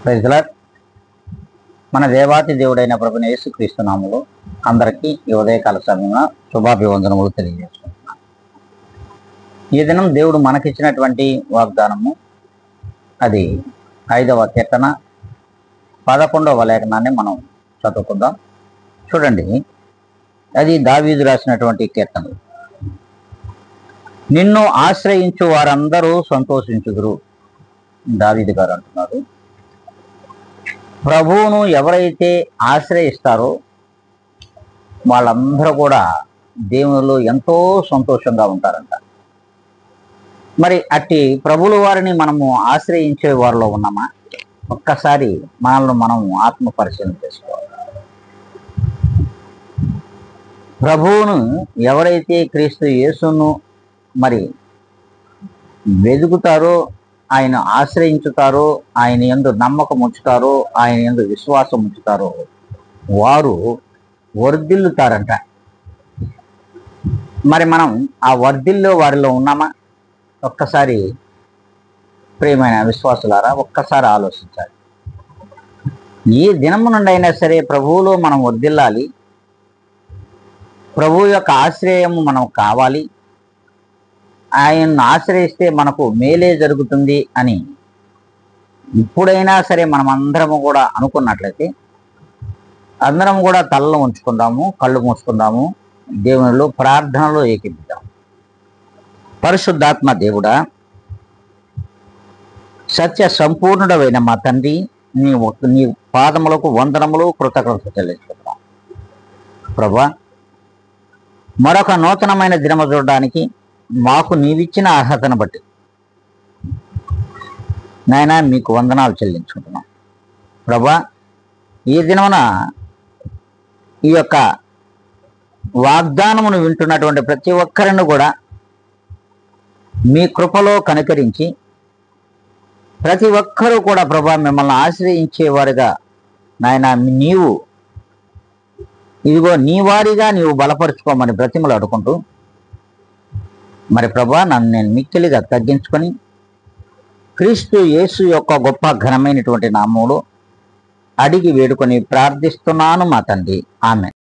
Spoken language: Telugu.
Praise the lord. మన దేవాతి దేవుడైన ప్రభువైన యేసుక్రీస్తు నామములో అందరికీ ఈ ఉదయకాల సమయంలో శుభాభివందనములు తెలియజేస్తున్నాను. ఈ దినం దేవుడు మనకిచ్చినటువంటి వాగ్దానము అది 5వ కీర్తన 11వ లేఖనాన్ని మనం చదువుకుందాం. చూడండి, అది దావీదు రాసినటువంటి కీర్తన. నిన్ను ఆశ్రయించు వారందరూ సంతోషించుదురు. దావీదు గారు అంటున్నారు, ప్రభువును ఎవరైతే ఆశ్రయిస్తారో వాళ్ళందరూ కూడా దేవునిలో ఎంతో సంతోషంగా ఉంటారంట. మరి అట్టి ప్రభువుల వారిని మనము ఆశ్రయించే వారిలో ఉన్నామా? ఒక్కసారి మనల్ని మనం ఆత్మ పరిశీలన చేసుకోవాలి. ప్రభువును ఎవరైతే క్రీస్తు యేసును మరి వెతుకుతారో, ఆయన ఆశ్రయించుతారో, ఆయన యందు నమ్మకం ఉంచుతారో, ఆయన యందు విశ్వాసం ఉంచుతారో వారు వర్ధిల్లుతారంట. మరి మనం ఆ వర్ధిల్లో వారిలో ఉన్నామా? ఒక్కసారి ప్రియమైన విశ్వాసులారా ఒక్కసారి ఆలోచించాలి. ఏ దినము నుండి అయినా సరే ప్రభువులో మనం వర్ధిల్లాలి, ప్రభువు యొక్క ఆశ్రయము మనం కావాలి, ఆయన్ని ఆశ్రయిస్తే మనకు మేలే జరుగుతుంది అని ఇప్పుడైనా సరే మనం అందరము కూడా అనుకున్నట్లయితే అందరం కూడా తలలో ఉంచుకుందాము, కళ్ళు మూసుకుందాము, దేవునిలో ప్రార్థనలో ఏకీపిద్దాం. పరిశుద్ధాత్మ దేవుడా, సత్య సంపూర్ణుడమైన మా తండ్రి, నీ పాదములకు వందనములు, కృతజ్ఞత చెల్లించుకుంటాం. ప్రభా, మరొక నూతనమైన దినము చూడడానికి మాకు నీవిచ్చిన అర్హతను బట్టి నాయనా మీకు వందనాలు చెల్లించుకుంటున్నాం. ప్రభా, ఈ దినమున ఈ యొక్క వాగ్దానమును వింటున్నటువంటి ప్రతి ఒక్కరిని కూడా మీ కృపలో కనికరించి ప్రతి ఒక్కరూ కూడా ప్రభా మిమ్మల్ని ఆశ్రయించేవారుగా నాయనా నీవు ఇదిగో నీ వారిగా నీవు బలపరుచుకోమని బ్రతిమలు అడుకుంటూ మరి ప్రభా నన్ను నేను మిక్కిలిగా తగ్గించుకొని క్రీస్తు యేసు యొక్క గొప్ప ఘనమైనటువంటి నామములో అడిగి వేడుకొని ప్రార్థిస్తున్నాను మా తండ్రి. ఆమెన్.